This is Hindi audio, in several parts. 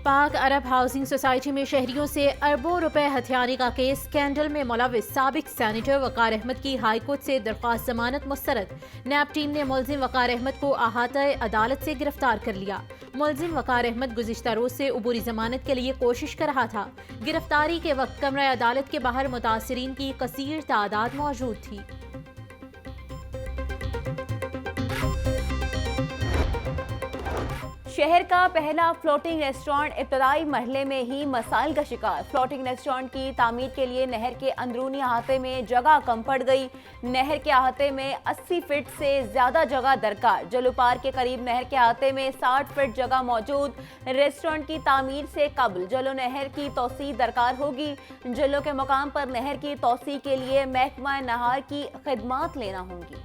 पाक अरब हाउसिंग सोसाइटी में शहरियों से अरबों रुपए हथियाने का केस स्कैंडल में मुलविस साबिक सेनेटर वकार अहमद की हाईकोर्ट से दरख्वास्त जमानत मुस्तरद। नैब टीम ने मुलजिम वकार अहमद को अहाता अदालत से गिरफ्तार कर लिया। मुलजिम वकार अहमद गुज़िश्ता रोज से उबूरी जमानत के लिए कोशिश कर रहा था। गिरफ्तारी के वक्त कमरा अदालत के बाहर मुतासिरीन की कसीर तादाद मौजूद थी। शहर का पहला फ्लोटिंग रेस्टोरेंट इब्तदाई मरहले में ही मसाइल का शिकार। फ्लोटिंग रेस्टोरेंट की तामीर के लिए नहर के अंदरूनी अहाते में जगह कम पड़ गई। नहर के अहाते में 80 फीट से ज्यादा जगह दरकार। जलो पार के करीब नहर के अहाते में 60 फीट जगह मौजूद। रेस्टोरेंट की तामीर से कबल जलो नहर की तोसी दरकार होगी। जलो के मुकाम पर नहर की तोसी के लिए महकमा नहार की खिदमात लेना होंगी।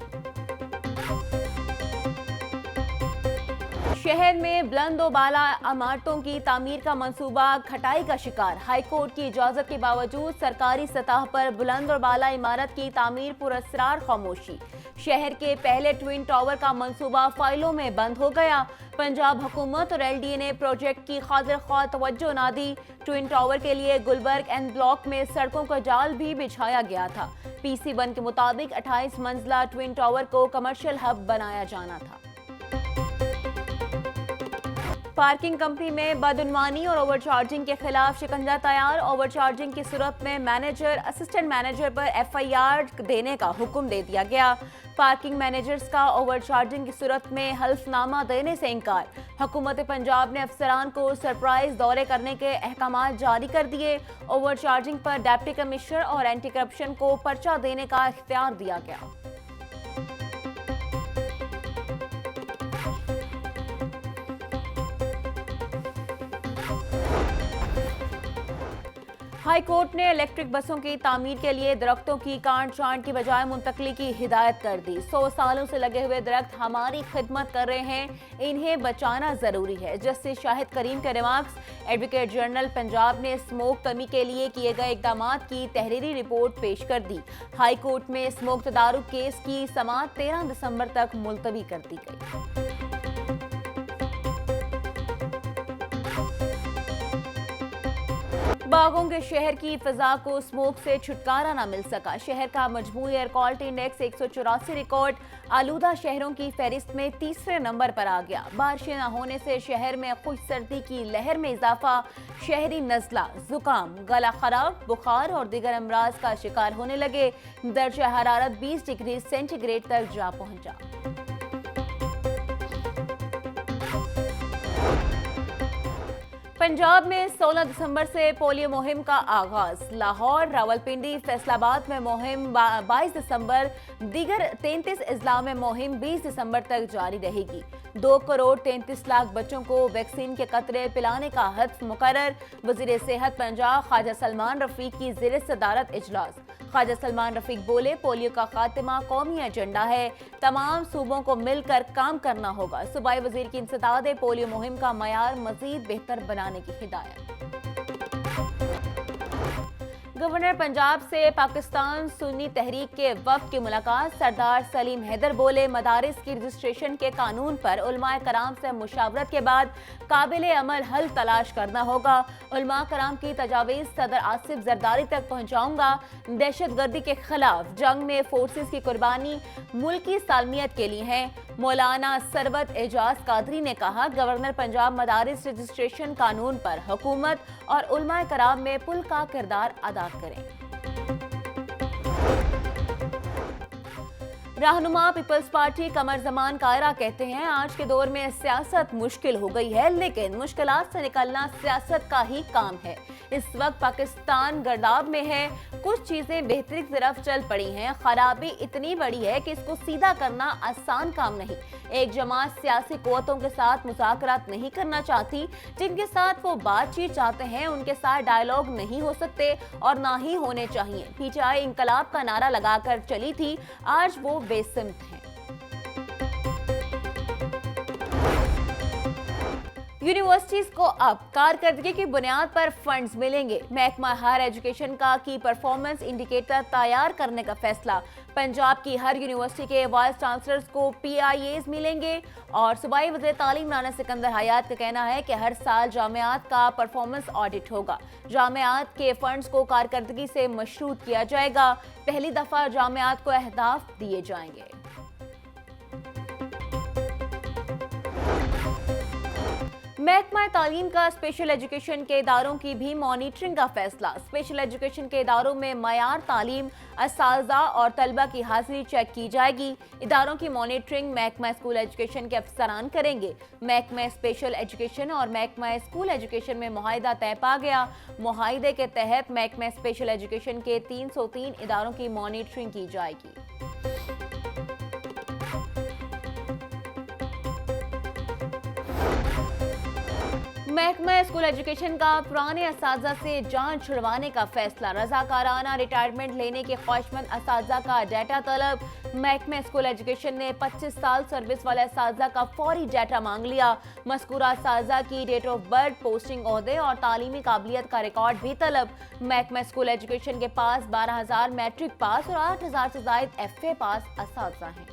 शहर में बुलंद व बाला इमारतों की तामीर का मंसूबा खटाई का शिकार। हाईकोर्ट की इजाजत के बावजूद सरकारी सतह पर बुलंद और बाला इमारत की तामीर पुरस्रार खामोशी। शहर के पहले ट्विन टावर का मंसूबा फाइलों में बंद हो गया। पंजाब हुकूमत और LDA ने प्रोजेक्ट की खातिर ख्वाह तवज्जो ना दी। ट्विन टावर के लिए गुलबर्ग एंड ब्लॉक में सड़कों का जाल भी बिछाया गया था। PC1 के मुताबिक 28 मंजिला ट्विन टावर को कमर्शियल हब बनाया जाना था। पार्किंग कंपनी में बदउनवानी और ओवरचार्जिंग के खिलाफ शिकंजा तैयार। ओवरचार्जिंग की सूरत में मैनेजर असिस्टेंट मैनेजर पर FIR देने का हुक्म दे दिया गया। पार्किंग मैनेजर्स का ओवरचार्जिंग की सूरत में हल्फनामा देने से इनकार। हुकूमत पंजाब ने अफसरान को सरप्राइज दौरे करने के अहकाम जारी कर दिए। ओवरचार्जिंग पर डिप्टी कमिश्नर और एंटी करप्शन को पर्चा देने का इख्तियार दिया गया। हाई कोर्ट ने इलेक्ट्रिक बसों की तामीर के लिए दरख्तों की काट छांट की बजाय मुंतकली की हिदायत कर दी। 100 सालों से लगे हुए दरख्त हमारी खिदमत कर रहे हैं, इन्हें बचाना जरूरी है। जस्टिस शाहिद करीम के रिमार्क्स। एडवोकेट जनरल पंजाब ने स्मोक कमी के लिए किए गए इकदाम की तहरीरी रिपोर्ट पेश कर दी। हाई कोर्ट में स्मोक तदारुक केस की समाअत 13 दिसंबर तक मुलतवी कर दी गई। बागों के शहर की फिजा को स्मोक से छुटकारा न मिल सका। शहर का मजमूई एयर क्वालिटी इंडेक्स 184 रिकॉर्ड आलूदा शहरों की फहरिस्त में तीसरे नंबर पर आ गया। बारिशें न होने से शहर में खुश सर्दी की लहर में इजाफा। शहरी नज़ला, जुकाम, गला खराब, बुखार और दीगर अमराज का शिकार होने लगे। दर्जा हरारत 20 डिग्री सेंटीग्रेड तक जा पहुंचा। पंजाब में 16 दिसंबर से पोलियो मुहिम का आगाज। लाहौर, रावलपिंडी, फैसलाबाद में मुहिम 22 दिसंबर। दीगर 33 अजला में मुहिम 20 दिसंबर तक जारी रहेगी। 2 करोड़ 33 लाख बच्चों को वैक्सीन के कतरे पिलाने का हदफ मुकर्रर। वजीर सेहत पंजाब ख्वाजा सलमान रफीक की ज़ेर सदारत इजलास। ख्वाजा सलमान रफीक बोले, पोलियो का खात्मा कौमी एजेंडा है, तमाम सूबों को मिलकर काम करना होगा। सूबाई वजीर की इंसदाद पोलियो मुहिम का मयार मजीद बेहतर बनाने की हिदायत। गवर्नर पंजाब से पाकिस्तान सुन्नी तहरीक के वफ्द की मुलाकात। सरदार सलीम हैदर बोले, मदारिस की रजिस्ट्रेशन के कानून पर उलमाए कराम से मुशावरत के बाद काबिल अमल हल तलाश करना होगा। उलमा कराम की तजावीज़ सदर आसिफ जरदारी तक पहुंचाऊंगा। दहशत गर्दी के खिलाफ जंग में फोर्सेस की कुर्बानी मुल्की सालमियत के लिए है। मौलाना सरबत एजाज कादरी ने कहा, गवर्नर पंजाब मदारिस रजिस्ट्रेशन कानून पर हुकूमत और उलमाए कराम में पुल का किरदार अदा करें। रहनुमा पीपल्स पार्टी कमर जमान कायरा कहते हैं, आज के दौर में सियासत मुश्किल हो गई है, लेकिन मुश्किलात से निकलना सियासत का ही काम है। इस वक्त पाकिस्तान गर्दाब में है, कुछ चीजें बेहतरी की तरफ चल पड़ी हैं। खराबी इतनी बड़ी है कि इसको सीधा करना आसान काम नहीं। एक जमात सियासी कुव्वतों के साथ मुज़ाकरात नहीं करना चाहती। जिनके साथ वो बातचीत चाहते हैं उनके साथ डायलॉग नहीं हो सकते और ना ही होने चाहिए। PTI इंकलाब का नारा लगाकर चली थी, आज वो बेसिमत हैं। यूनिवर्सिटीज को अब कारकर्दगी की बुनियाद पर फंड्स मिलेंगे। महकमा हायर एजुकेशन का की परफॉर्मेंस इंडिकेटर तैयार करने का फैसला। पंजाब की हर यूनिवर्सिटी के वाइस चांसलर्स को PIAs मिलेंगे। और सूबाई वज़ीर तालीम राना सिकंदर हयात का कहना है कि हर साल जामियात का परफॉर्मेंस ऑडिट होगा। जामियात के फंड्स को कारकर्दगी से मशरूत किया जाएगा। पहली दफा जामियात को अहदाफ दिए जाएंगे। महकमा तालीम का स्पेशल एजुकेशन के इदारों की भी मॉनिटरिंग का फैसला। स्पेशल एजुकेशन के इदारों में मयार तालीम, असातिज़ा और तलबा की हाजिरी चेक की जाएगी। इदारों की मॉनिटरिंग महकमा स्कूल एजुकेशन के अफसरान करेंगे। महकमा स्पेशल एजुकेशन और महकमा स्कूल एजुकेशन में मुआहिदा तय पा गया। मुआहिदे के तहत महकमा स्पेशल एजुकेशन के 303 इदारों की मॉनिटरिंग की जाएगी। महकमा स्कूल एजुकेशन का पुराने असातिज़ा से जान छुड़वाने का फैसला। रज़ाकाराना रिटायरमेंट लेने के ख्वाहिशमंद असातिज़ा का डाटा तलब। महकमा स्कूल एजुकेशन ने 25 साल सर्विस वाले असातिज़ा का फौरी डाटा मांग लिया। मज़कूरा असातिज़ा की डेट ऑफ बर्थ, पोस्टिंग, ओहदे और तालीमी काबिलियत का रिकॉर्ड भी तलब। महकमा स्कूल एजुकेशन के पास 12,000 मैट्रिक पास और 8,000 से ज़ायद FA पास असातिज़ा हैं।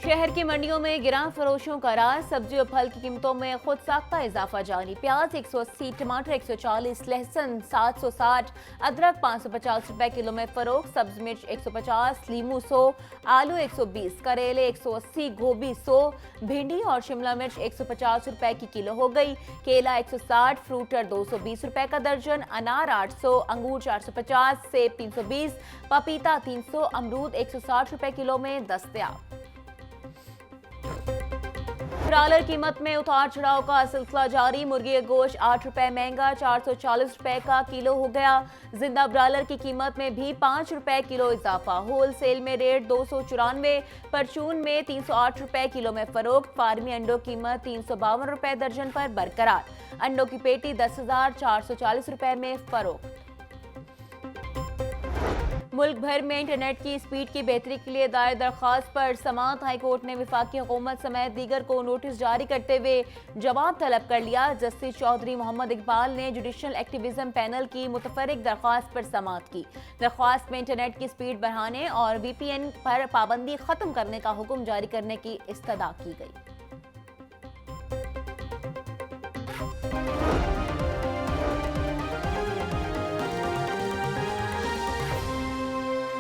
शहर की मंडियों में गिरां फरोशों का राज। सब्जी और फल की कीमतों में खुद साख्ता इजाफा जारी। प्याज 180, टमाटर 140, लहसुन 760, अदरक 550 रुपए किलो में फरोख्त। सब्ज मिर्च 150, लीमू 100, आलू 120, करेले 180, गोभी 100, भिंडी और शिमला मिर्च 150 रुपए की किलो हो गई। केला 160, फ्रूटर 220 रुपए का दर्जन, अनार 800, अंगूर 450, सेब 320, पपीता 300, अमरूद 160 रुपए किलो में दस्तयाब। ब्रायलर कीमत में उतार चढ़ाव का सिलसिला जारी। मुर्गी का गोश्त 8 रुपए महंगा 440 रुपए का किलो हो गया। जिंदा ब्रायलर की कीमत में भी 5 रुपए किलो इजाफा। होलसेल में रेट 294, परचून में 308 रुपए किलो में फरोख्त। फार्मी अंडों की कीमत 352 रुपए दर्जन पर बरकरार। अंडों की पेटी 10,440 रुपए में फरोख्त। मुल्क भर में इंटरनेट की स्पीड की बेहतरी के लिए दायर दरख्वास्त पर समाअत हाई कोर्ट ने वफाकी हुकूमत समेत दीगर को नोटिस जारी करते हुए जवाब तलब कर लिया। जस्टिस चौधरी मोहम्मद इकबाल ने जुडिशल एक्टिविज्म पैनल की मुतफर्रिक दरख्वास्त पर समाअत की। दरख्वास्त में इंटरनेट की स्पीड बढ़ाने और VPN पर पाबंदी खत्म करने का हुक्म जारी करने की इस्तदा की गई।